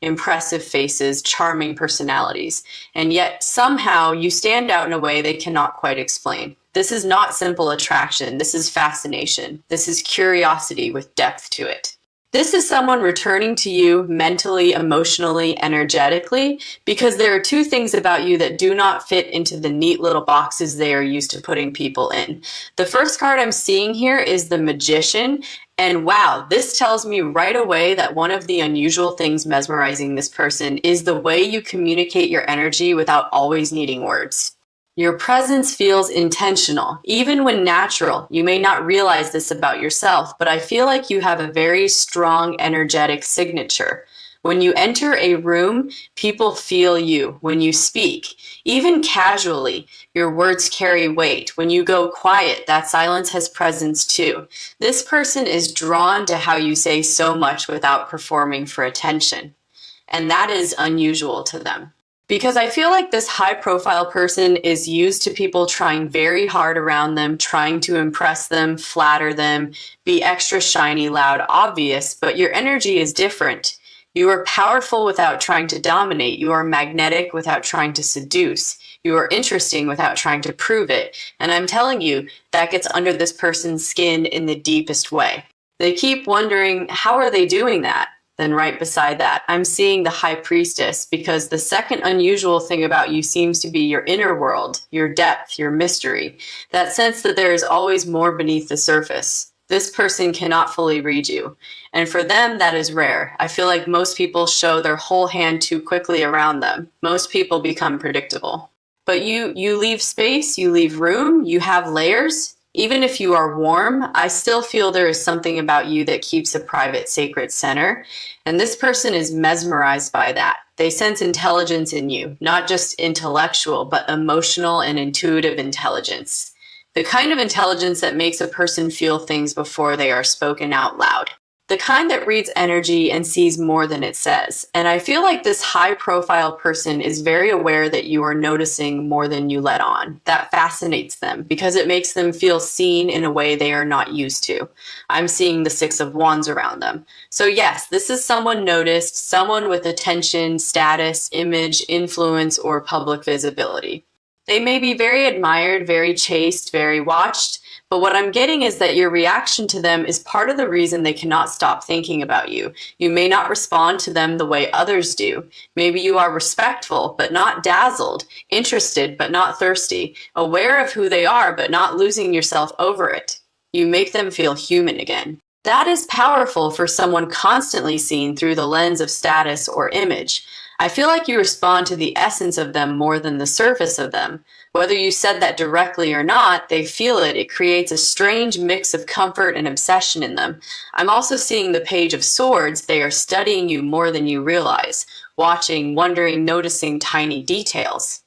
impressive faces, charming personalities, and yet somehow you stand out in a way they cannot quite explain. This is not simple attraction. This is fascination. This is curiosity with depth to it. This is someone returning to you mentally, emotionally, energetically, because there are two things about you that do not fit into the neat little boxes they are used to putting people in. The first card I'm seeing here is the Magician, and wow, this tells me right away that one of the unusual things mesmerizing this person is the way you communicate your energy without always needing words. Your presence feels intentional, even when natural. You may not realize this about yourself, but I feel like you have a very strong, energetic signature. When you enter a room, people feel you. When you speak, even casually, your words carry weight. When you go quiet, that silence has presence too. This person is drawn to how you say so much without performing for attention, and that is unusual to them. Because I feel like this high profile person is used to people trying very hard around them, trying to impress them, flatter them, be extra shiny, loud, obvious, but your energy is different. You are powerful without trying to dominate. You are magnetic without trying to seduce. You are interesting without trying to prove it. And I'm telling you, that gets under this person's skin in the deepest way. They keep wondering, how are they doing that? Then right beside that, I'm seeing the High Priestess, because the second unusual thing about you seems to be your inner world, your depth, your mystery, that sense that there is always more beneath the surface. This person cannot fully read you, and for them that is rare. I feel like most people show their whole hand too quickly around them. Most people become predictable. But you leave space, you leave room, you have layers. Even if you are warm, I still feel there is something about you that keeps a private, sacred center. And this person is mesmerized by that. They sense intelligence in you, not just intellectual, but emotional and intuitive intelligence. The kind of intelligence that makes a person feel things before they are spoken out loud. The kind that reads energy and sees more than it says. And I feel like this high-profile person is very aware that you are noticing more than you let on. That fascinates them because it makes them feel seen in a way they are not used to. I'm seeing the Six of Wands around them. So yes, this is someone noticed, someone with attention, status, image, influence, or public visibility. They may be very admired, very chased, very watched, but what I'm getting is that your reaction to them is part of the reason they cannot stop thinking about you. You may not respond to them the way others do. Maybe you are respectful, but not dazzled, interested, but not thirsty, aware of who they are, but not losing yourself over it. You make them feel human again. That is powerful for someone constantly seen through the lens of status or image. I feel like you respond to the essence of them more than the surface of them. Whether you said that directly or not, they feel it. It creates a strange mix of comfort and obsession in them. I'm also seeing the Page of Swords. They are studying you more than you realize, watching, wondering, noticing tiny details.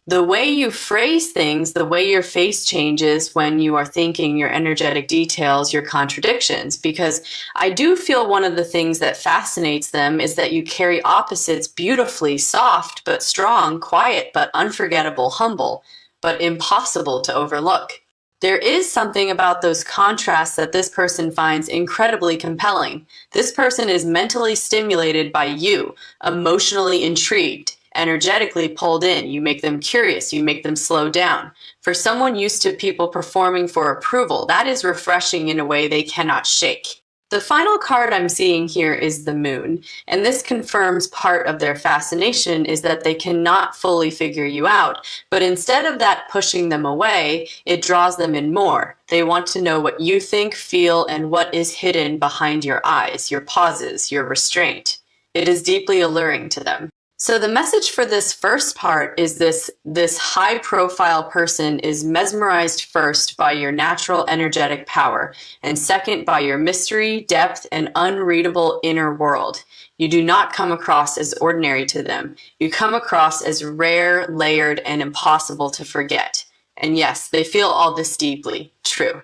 The way you phrase things, the way your face changes when you are thinking, your energetic details, your contradictions, because I do feel one of the things that fascinates them is that you carry opposites beautifully, soft but strong, quiet but unforgettable, humble but impossible to overlook. There is something about those contrasts that this person finds incredibly compelling. This person is mentally stimulated by you, emotionally intrigued, energetically pulled in. You make them curious. You make them slow down. For someone used to people performing for approval, that is refreshing in a way they cannot shake. The final card I'm seeing here is the Moon, and this confirms part of their fascination is that they cannot fully figure you out, but instead of that pushing them away, it draws them in more. They want to know what you think, feel, and what is hidden behind your eyes, your pauses, your restraint. It is deeply alluring to them. So the message for this first part is this high-profile person is mesmerized first by your natural energetic power, and second by your mystery, depth, and unreadable inner world. You do not come across as ordinary to them. You come across as rare, layered, and impossible to forget. And yes, they feel all this deeply. True.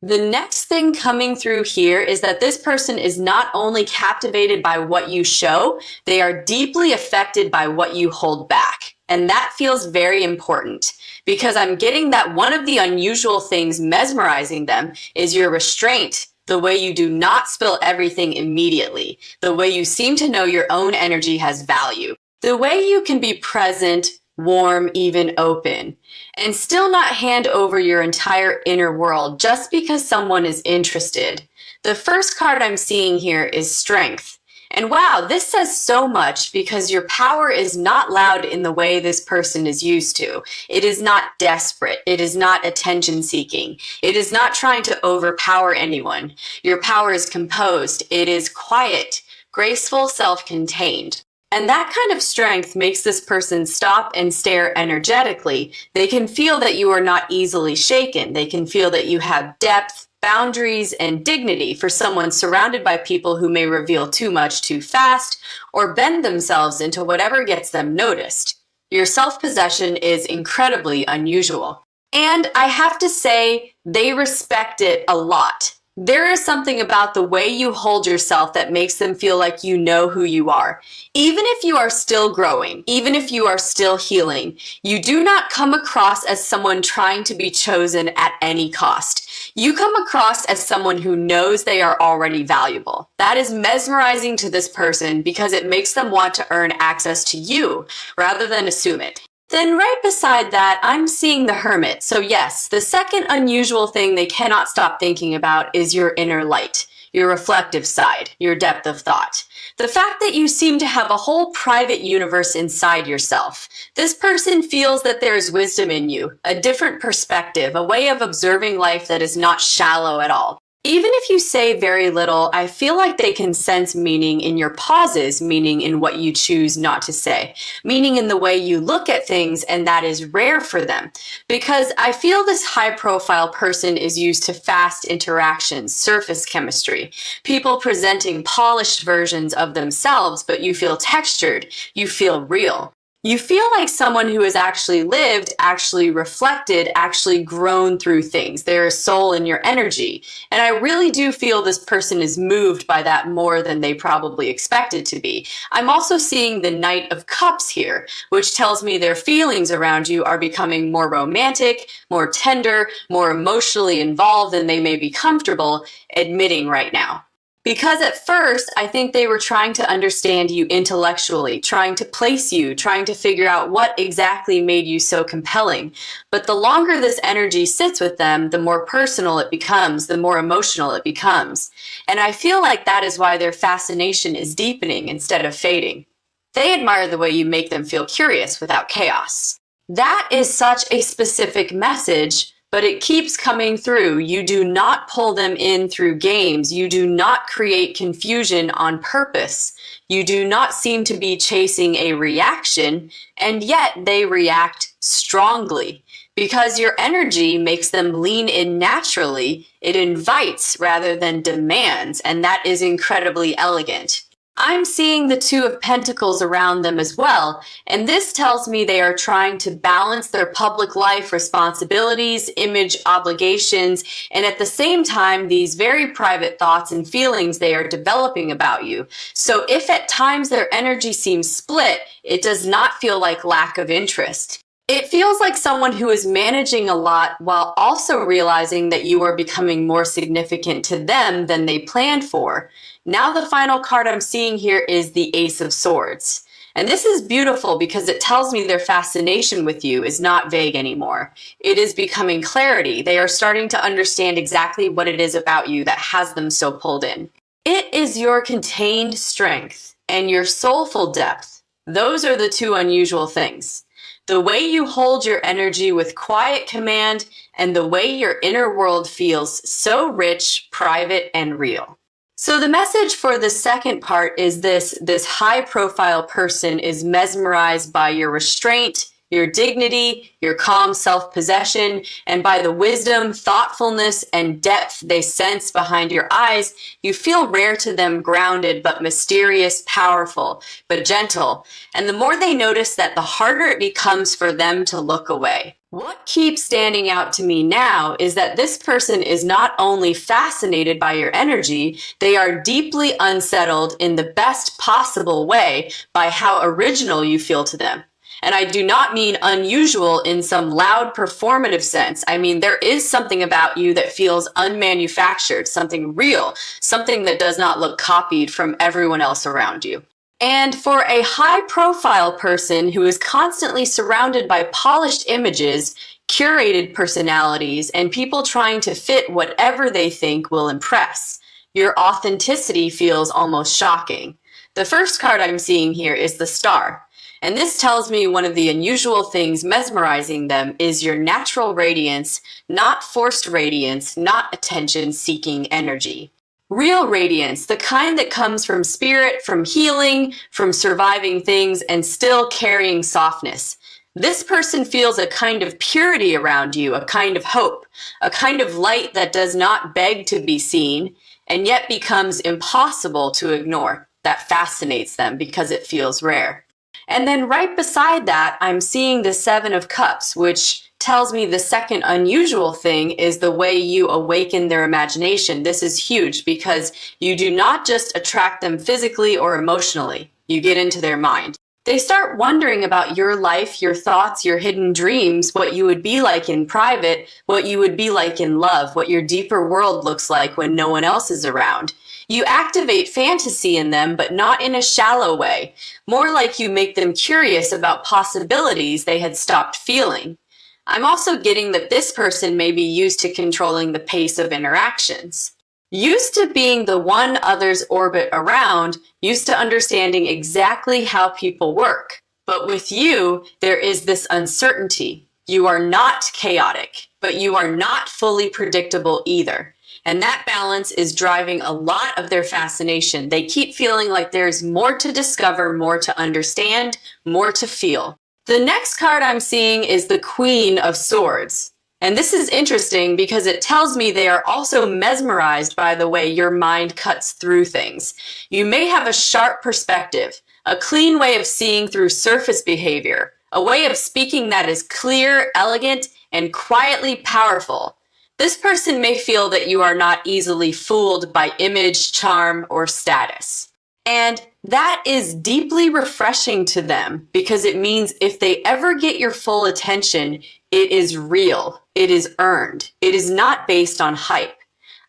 The next thing coming through here is that this person is not only captivated by what you show, they are deeply affected by what you hold back. And that feels very important because I'm getting that one of the unusual things mesmerizing them is your restraint, the way you do not spill everything immediately, the way you seem to know your own energy has value, the way you can be present, warm, even open, and still not hand over your entire inner world just because someone is interested. The first card I'm seeing here is Strength. And wow, this says so much because your power is not loud in the way this person is used to. It is not desperate. It is not attention seeking. It is not trying to overpower anyone. Your power is composed. It is quiet, graceful, self-contained. And that kind of strength makes this person stop and stare energetically. They can feel that you are not easily shaken. They can feel that you have depth, boundaries, and dignity for someone surrounded by people who may reveal too much too fast or bend themselves into whatever gets them noticed. Your self-possession is incredibly unusual. And I have to say, they respect it a lot. There is something about the way you hold yourself that makes them feel like you know who you are. Even if you are still growing, even if you are still healing, you do not come across as someone trying to be chosen at any cost. You come across as someone who knows they are already valuable. That is mesmerizing to this person because it makes them want to earn access to you rather than assume it. Then right beside that, I'm seeing the Hermit. So yes, the second unusual thing they cannot stop thinking about is your inner light, your reflective side, your depth of thought. The fact that you seem to have a whole private universe inside yourself. This person feels that there is wisdom in you, a different perspective, a way of observing life that is not shallow at all. Even if you say very little, I feel like they can sense meaning in your pauses, meaning in what you choose not to say, meaning in the way you look at things, and that is rare for them. Because I feel this high-profile person is used to fast interactions, surface chemistry, people presenting polished versions of themselves, but you feel textured, you feel real. You feel like someone who has actually lived, actually reflected, actually grown through things. There is soul in your energy. And I really do feel this person is moved by that more than they probably expected to be. I'm also seeing the Knight of Cups here, which tells me their feelings around you are becoming more romantic, more tender, more emotionally involved than they may be comfortable admitting right now. Because at first, I think they were trying to understand you intellectually, trying to place you, trying to figure out what exactly made you so compelling. But the longer this energy sits with them, the more personal it becomes, the more emotional it becomes. And I feel like that is why their fascination is deepening instead of fading. They admire the way you make them feel curious without chaos. That is such a specific message, but it keeps coming through. You do not pull them in through games. You do not create confusion on purpose. You do not seem to be chasing a reaction, and yet they react strongly. Because your energy makes them lean in naturally, it invites rather than demands, and that is incredibly elegant. I'm seeing the Two of Pentacles around them as well, and this tells me they are trying to balance their public life responsibilities, image obligations, and at the same time, these very private thoughts and feelings they are developing about you. So if at times their energy seems split, it does not feel like lack of interest. It feels like someone who is managing a lot while also realizing that you are becoming more significant to them than they planned for. Now the final card I'm seeing here is the Ace of Swords. And this is beautiful because it tells me their fascination with you is not vague anymore. It is becoming clarity. They are starting to understand exactly what it is about you that has them so pulled in. It is your contained strength and your soulful depth. Those are the two unusual things. The way you hold your energy with quiet command and the way your inner world feels so rich, private, and real. So the message for the second part is this high-profile person is mesmerized by your restraint, your dignity, your calm self-possession, and by the wisdom, thoughtfulness, and depth they sense behind your eyes. You feel rare to them, grounded, but mysterious, powerful, but gentle. And the more they notice that, the harder it becomes for them to look away. What keeps standing out to me now is that this person is not only fascinated by your energy, they are deeply unsettled in the best possible way by how original you feel to them. And I do not mean unusual in some loud performative sense. I mean, there is something about you that feels unmanufactured, something real, something that does not look copied from everyone else around you. And for a high-profile person who is constantly surrounded by polished images, curated personalities, and people trying to fit whatever they think will impress, your authenticity feels almost shocking. The first card I'm seeing here is the Star. And this tells me one of the unusual things mesmerizing them is your natural radiance, not forced radiance, not attention-seeking energy. Real radiance, the kind that comes from spirit, from healing, from surviving things, and still carrying softness. This person feels a kind of purity around you, a kind of hope, a kind of light that does not beg to be seen, and yet becomes impossible to ignore. That fascinates them because it feels rare. And then right beside that, I'm seeing the Seven of Cups, which tells me the second unusual thing is the way you awaken their imagination. This is huge because you do not just attract them physically or emotionally. You get into their mind. They start wondering about your life, your thoughts, your hidden dreams, what you would be like in private, what you would be like in love, what your deeper world looks like when no one else is around. You activate fantasy in them, but not in a shallow way. More like you make them curious about possibilities they had stopped feeling. I'm also getting that this person may be used to controlling the pace of interactions. Used to being the one others orbit around, used to understanding exactly how people work. But with you, there is this uncertainty. You are not chaotic, but you are not fully predictable either. And that balance is driving a lot of their fascination. They keep feeling like there's more to discover, more to understand, more to feel. The next card I'm seeing is the Queen of Swords. And this is interesting because it tells me they are also mesmerized by the way your mind cuts through things. You may have a sharp perspective, a clean way of seeing through surface behavior, a way of speaking that is clear, elegant, and quietly powerful. This person may feel that you are not easily fooled by image, charm, or status. And that is deeply refreshing to them because it means if they ever get your full attention, it is real, it is earned, it is not based on hype.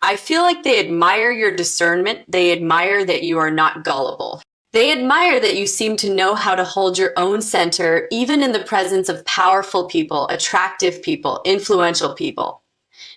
I feel like they admire your discernment, they admire that you are not gullible. They admire that you seem to know how to hold your own center even in the presence of powerful people, attractive people, influential people.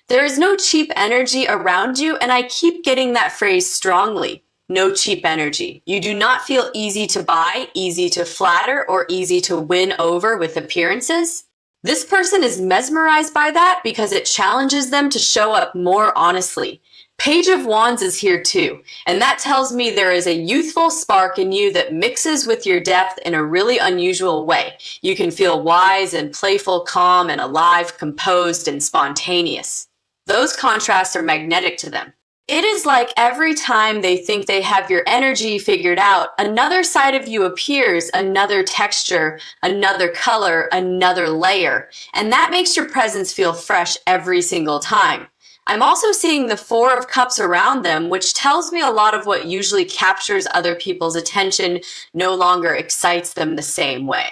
There is no cheap energy around you, and I keep getting that phrase strongly. No cheap energy. You do not feel easy to buy, easy to flatter, or easy to win over with appearances. This person is mesmerized by that because it challenges them to show up more honestly. Page of Wands is here too, and that tells me there is a youthful spark in you that mixes with your depth in a really unusual way. You can feel wise and playful, calm and alive, composed and spontaneous. Those contrasts are magnetic to them. It is like every time they think they have your energy figured out, another side of you appears, another texture, another color, another layer. And that makes your presence feel fresh every single time. I'm also seeing the Four of Cups around them, which tells me a lot of what usually captures other people's attention no longer excites them the same way.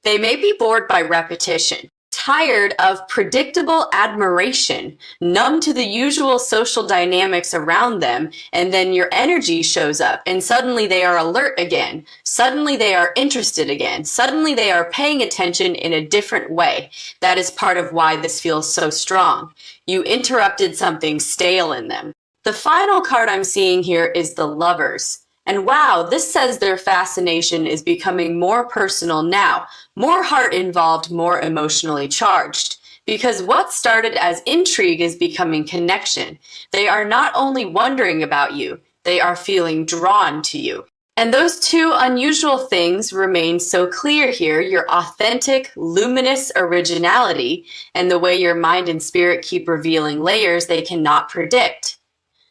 They may be bored by repetition, tired of predictable admiration, numb to the usual social dynamics around them, and then your energy shows up and suddenly they are alert again. Suddenly they are interested again. Suddenly they are paying attention in a different way. That is part of why this feels so strong. You interrupted something stale in them. The final card I'm seeing here is the Lovers. And wow, this says their fascination is becoming more personal now, more heart involved, more emotionally charged. Because what started as intrigue is becoming connection. They are not only wondering about you, they are feeling drawn to you. And those two unusual things remain so clear here, your authentic, luminous originality and the way your mind and spirit keep revealing layers they cannot predict.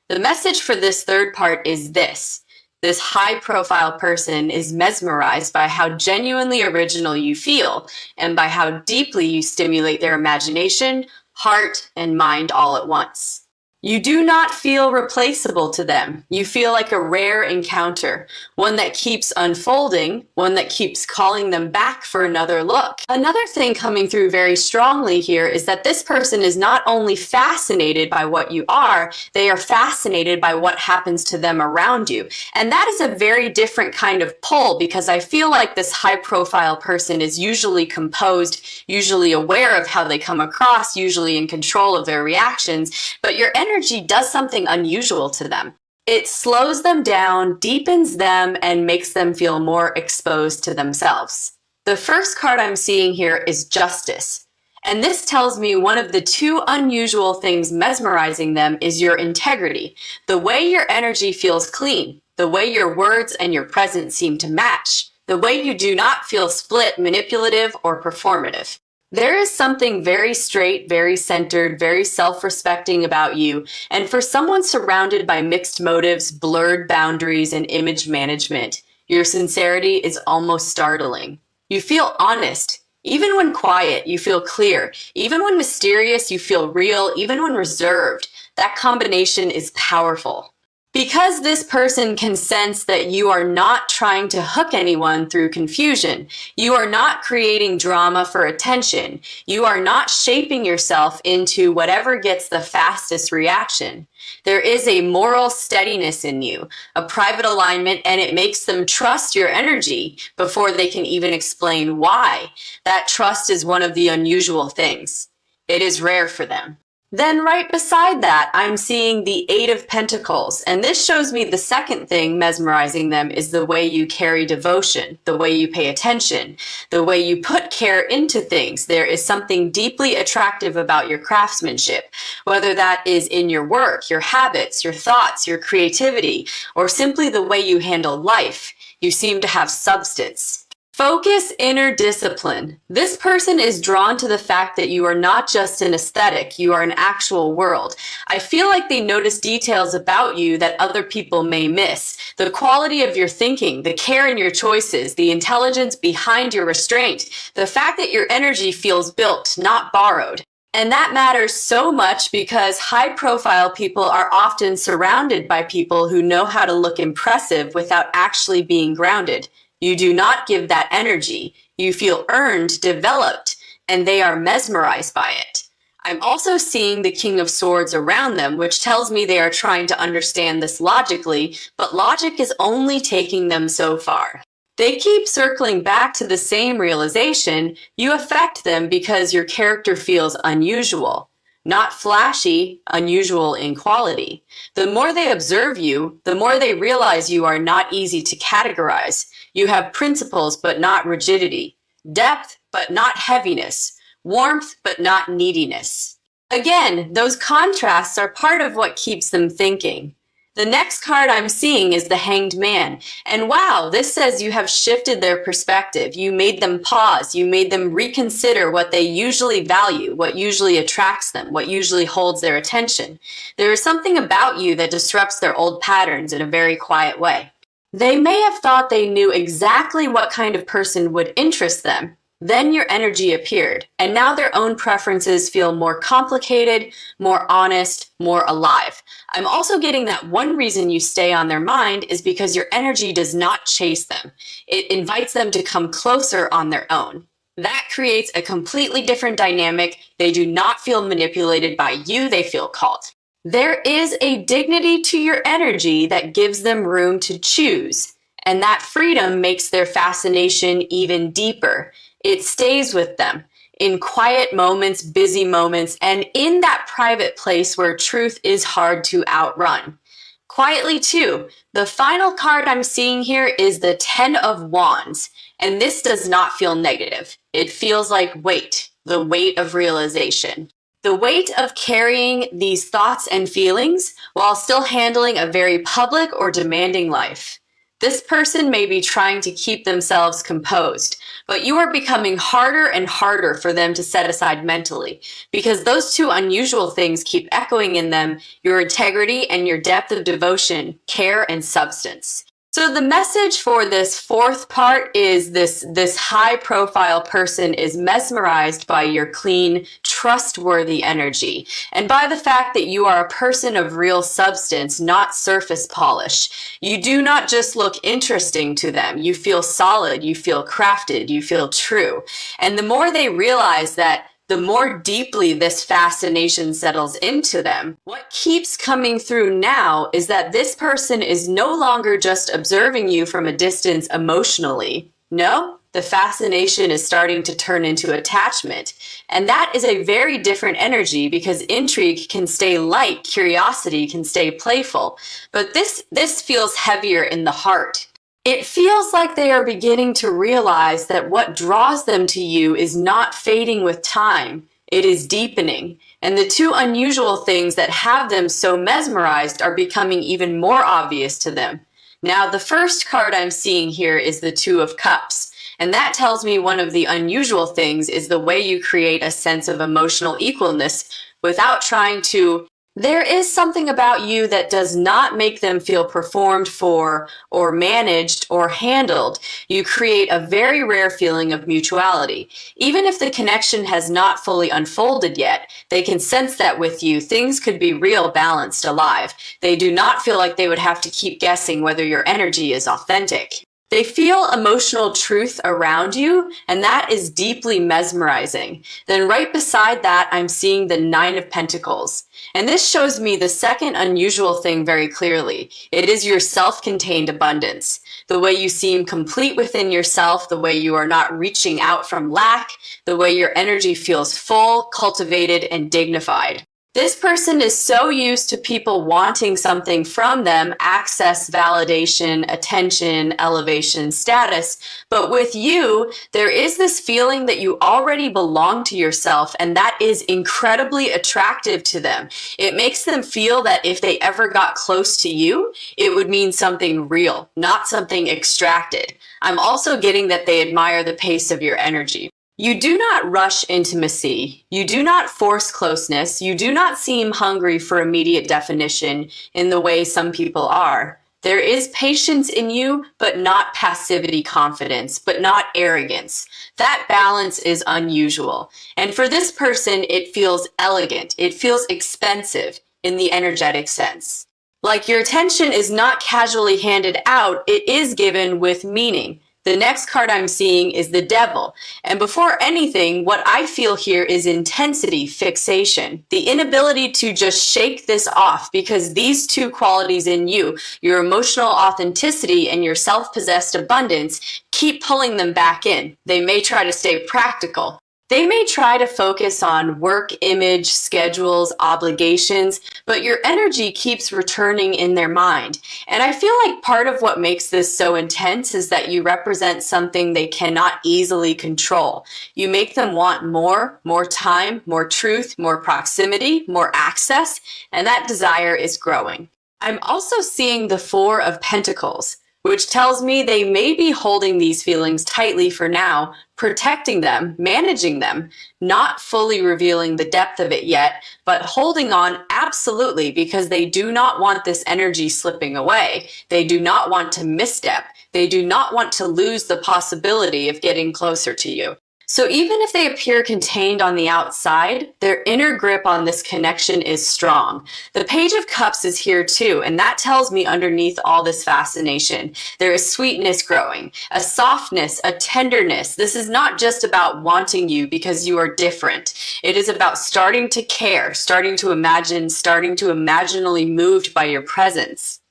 The message for this third part is this. This high-profile person is mesmerized by how genuinely original you feel and by how deeply you stimulate their imagination, heart, and mind all at once. You do not feel replaceable to them. You feel like a rare encounter, one that keeps unfolding, one that keeps calling them back for another look. Another thing coming through very strongly here is that this person is not only fascinated by what you are, they are fascinated by what happens to them around you. And that is a very different kind of pull, because I feel like this high-profile person is usually composed, usually aware of how they come across, usually in control of their reactions, but your energy does something unusual to them. It slows them down, deepens them, and makes them feel more exposed to themselves. The first card I'm seeing here is Justice. And this tells me one of the two unusual things mesmerizing them is your integrity, the way your energy feels clean, the way your words and your presence seem to match, the way you do not feel split, manipulative, or performative. There is something very straight, very centered, very self-respecting about you, and for someone surrounded by mixed motives, blurred boundaries, and image management, your sincerity is almost startling. You feel honest. Even when quiet, you feel clear. Even when mysterious, you feel real. Even when reserved, that combination is powerful. Because this person can sense that you are not trying to hook anyone through confusion, you are not creating drama for attention, you are not shaping yourself into whatever gets the fastest reaction. There is a moral steadiness in you, a private alignment, and it makes them trust your energy before they can even explain why. That trust is one of the unusual things. It is rare for them. Then right beside that, I'm seeing the Eight of Pentacles, and this shows me the second thing mesmerizing them is the way you carry devotion, the way you pay attention, the way you put care into things. There is something deeply attractive about your craftsmanship, whether that is in your work, your habits, your thoughts, your creativity, or simply the way you handle life. You seem to have substance. Focus, inner discipline. This person is drawn to the fact that you are not just an aesthetic, you are an actual world. I feel like they notice details about you that other people may miss. The quality of your thinking, the care in your choices, the intelligence behind your restraint, the fact that your energy feels built, not borrowed. And that matters so much because high-profile people are often surrounded by people who know how to look impressive without actually being grounded. You do not give that energy. You feel earned, developed, and they are mesmerized by it. I'm also seeing the King of Swords around them, which tells me they are trying to understand this logically, but logic is only taking them so far. They keep circling back to the same realization. You affect them because your character feels unusual. Not flashy, unusual in quality. The more they observe you, the more they realize you are not easy to categorize. You have principles, but not rigidity. Depth, but not heaviness. Warmth, but not neediness. Again, those contrasts are part of what keeps them thinking. The next card I'm seeing is the Hanged Man. And wow, this says you have shifted their perspective. You made them pause. You made them reconsider what they usually value, what usually attracts them, what usually holds their attention. There is something about you that disrupts their old patterns in a very quiet way. They may have thought they knew exactly what kind of person would interest them. Then your energy appeared, and now their own preferences feel more complicated, more honest, more alive. I'm also getting that one reason you stay on their mind is because your energy does not chase them. It invites them to come closer on their own. That creates a completely different dynamic. They do not feel manipulated by you, they feel called. There is a dignity to your energy that gives them room to choose, and that freedom makes their fascination even deeper. It stays with them in quiet moments, busy moments, and in that private place where truth is hard to outrun. Quietly too, the final card I'm seeing here is the Ten of Wands, and this does not feel negative. It feels like weight, the weight of realization. The weight of carrying these thoughts and feelings while still handling a very public or demanding life. This person may be trying to keep themselves composed, but you are becoming harder and harder for them to set aside mentally because those two unusual things keep echoing in them, your integrity and your depth of devotion, care, and substance. So the message for this fourth part is this high profile person is mesmerized by your clean, trustworthy energy, and by the fact that you are a person of real substance, not surface polish. You do not just look interesting to them. You feel solid, you feel crafted, you feel true. And the more they realize that, the more deeply this fascination settles into them. What keeps coming through now is that this person is no longer just observing you from a distance emotionally. No, the fascination is starting to turn into attachment. And that is a very different energy because intrigue can stay light, curiosity can stay playful. But this feels heavier in the heart. It feels like they are beginning to realize that what draws them to you is not fading with time, it is deepening. And the two unusual things that have them so mesmerized are becoming even more obvious to them. Now, the first card I'm seeing here is the Two of Cups. And that tells me one of the unusual things is the way you create a sense of emotional equalness without trying to. There is something about you that does not make them feel performed for or managed or handled. You create a very rare feeling of mutuality. Even if the connection has not fully unfolded yet, they can sense that with you, things could be real, balanced, alive. They do not feel like they would have to keep guessing whether your energy is authentic. They feel emotional truth around you, and that is deeply mesmerizing. Then right beside that, I'm seeing the Nine of Pentacles. And this shows me the second unusual thing very clearly. It is your self-contained abundance. The way you seem complete within yourself, the way you are not reaching out from lack, the way your energy feels full, cultivated, and dignified. This person is so used to people wanting something from them, access, validation, attention, elevation, status. But with you, there is this feeling that you already belong to yourself, and that is incredibly attractive to them. It makes them feel that if they ever got close to you, it would mean something real, not something extracted. I'm also getting that they admire the pace of your energy. You do not rush intimacy. You do not force closeness. You do not seem hungry for immediate definition in the way some people are. There is patience in you, but not passivity, confidence, but not arrogance. That balance is unusual. And for this person, it feels elegant. It feels expensive in the energetic sense. Like your attention is not casually handed out, it is given with meaning. The next card I'm seeing is the Devil. And before anything, what I feel here is intensity, fixation, the inability to just shake this off because these two qualities in you, your emotional authenticity and your self-possessed abundance, keep pulling them back in. They may try to stay practical. They may try to focus on work, image, schedules, obligations, but your energy keeps returning in their mind. And I feel like part of what makes this so intense is that you represent something they cannot easily control. You make them want more time, more truth, more proximity, more access, and that desire is growing. I'm also seeing the Four of Pentacles, which tells me they may be holding these feelings tightly for now, protecting them, managing them, not fully revealing the depth of it yet, but holding on absolutely because they do not want this energy slipping away. They do not want to misstep. They do not want to lose the possibility of getting closer to you. So even if they appear contained on the outside, their inner grip on this connection is strong. The Page of Cups is here too, and that tells me underneath all this fascination, there is sweetness growing, a softness, a tenderness. This is not just about wanting you because you are different. It is about starting to care, starting to imagine, starting to imaginally moved by your presence.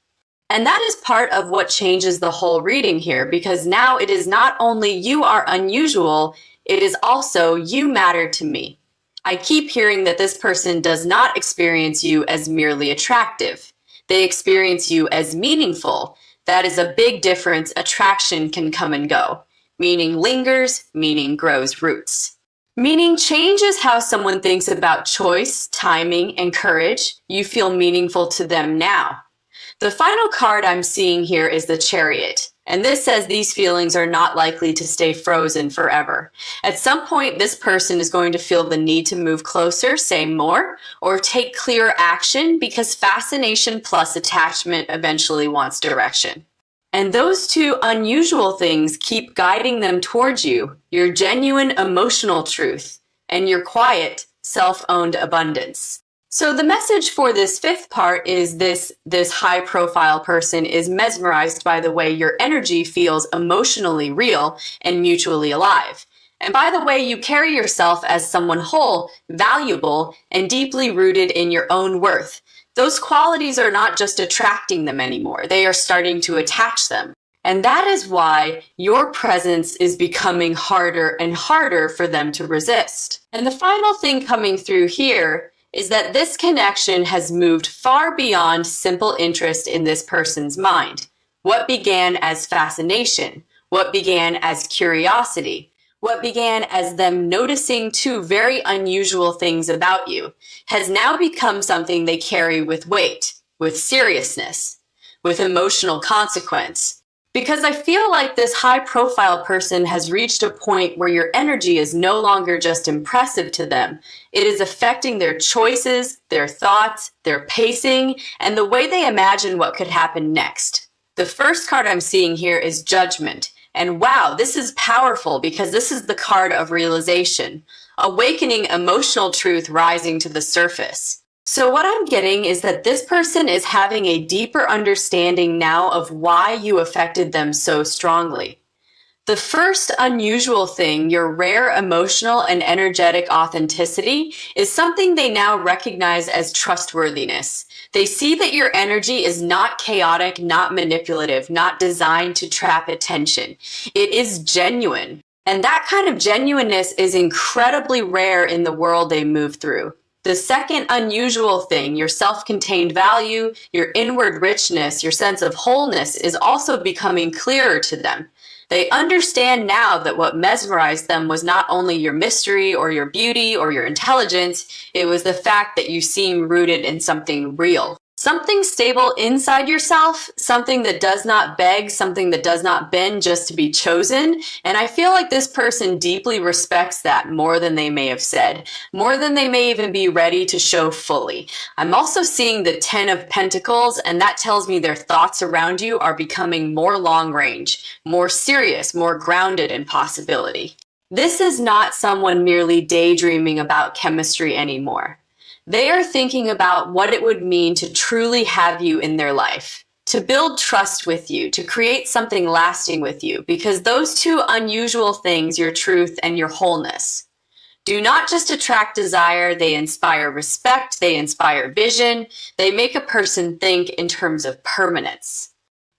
And that is part of what changes the whole reading here, because now it is not only you are unusual, it is also you matter to me. I keep hearing that this person does not experience you as merely attractive. They experience you as meaningful. That is a big difference. Attraction can come and go. Meaning lingers, meaning grows roots. Meaning changes how someone thinks about choice, timing, and courage. You feel meaningful to them now. The final card I'm seeing here is the Chariot, and this says these feelings are not likely to stay frozen forever. At some point, this person is going to feel the need to move closer, say more, or take clear action because fascination plus attachment eventually wants direction. And those two unusual things keep guiding them towards you, your genuine emotional truth and your quiet, self-owned abundance. So the message for this fifth part is this high-profile person is mesmerized by the way your energy feels emotionally real and mutually alive. And by the way you carry yourself as someone whole, valuable, and deeply rooted in your own worth. Those qualities are not just attracting them anymore, they are starting to attach them. And that is why your presence is becoming harder and harder for them to resist. And the final thing coming through here is that this connection has moved far beyond simple interest in this person's mind. What began as fascination, what began as curiosity, what began as them noticing two very unusual things about you, has now become something they carry with weight, with seriousness, with emotional consequence. Because I feel like this high-profile person has reached a point where your energy is no longer just impressive to them. It is affecting their choices, their thoughts, their pacing, and the way they imagine what could happen next. The first card I'm seeing here is Judgment. And wow, this is powerful because this is the card of realization, awakening emotional truth rising to the surface. So what I'm getting is that this person is having a deeper understanding now of why you affected them so strongly. The first unusual thing, your rare emotional and energetic authenticity, is something they now recognize as trustworthiness. They see that your energy is not chaotic, not manipulative, not designed to trap attention. It is genuine. And that kind of genuineness is incredibly rare in the world they move through. The second unusual thing, your self-contained value, your inward richness, your sense of wholeness, is also becoming clearer to them. They understand now that what mesmerized them was not only your mystery or your beauty or your intelligence, it was the fact that you seem rooted in something real. Something stable inside yourself, something that does not beg, something that does not bend just to be chosen. And I feel like this person deeply respects that more than they may have said, more than they may even be ready to show fully. I'm also seeing the 10 of Pentacles, and that tells me their thoughts around you are becoming more long range, more serious, more grounded in possibility. This is not someone merely daydreaming about chemistry anymore. They are thinking about what it would mean to truly have you in their life, to build trust with you, to create something lasting with you, because those two unusual things, your truth and your wholeness, do not just attract desire, they inspire respect, they inspire vision, they make a person think in terms of permanence.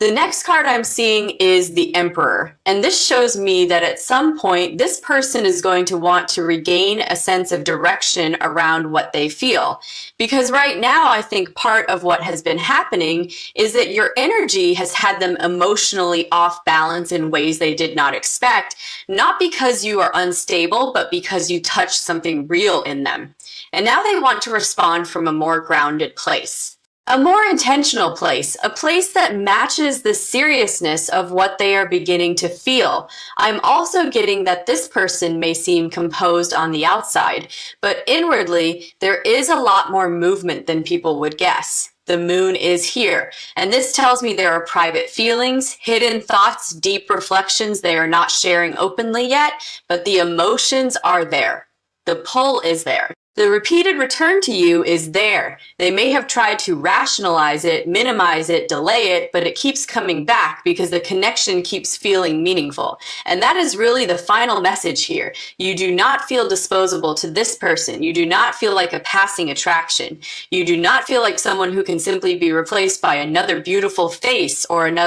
The next card I'm seeing is the Emperor, and this shows me that at some point this person is going to want to regain a sense of direction around what they feel. Because right now I think part of what has been happening is that your energy has had them emotionally off balance in ways they did not expect, not because you are unstable, but because you touched something real in them. And now they want to respond from a more grounded place. A more intentional place, a place that matches the seriousness of what they are beginning to feel. I'm also getting that this person may seem composed on the outside, but inwardly, there is a lot more movement than people would guess. The moon is here, and this tells me there are private feelings, hidden thoughts, deep reflections they are not sharing openly yet, but the emotions are there. The pull is there. The repeated return to you is there. They may have tried to rationalize it, minimize it, delay it, but it keeps coming back because the connection keeps feeling meaningful. And that is really the final message here. You do not feel disposable to this person. You do not feel like a passing attraction. You do not feel like someone who can simply be replaced by another beautiful face or another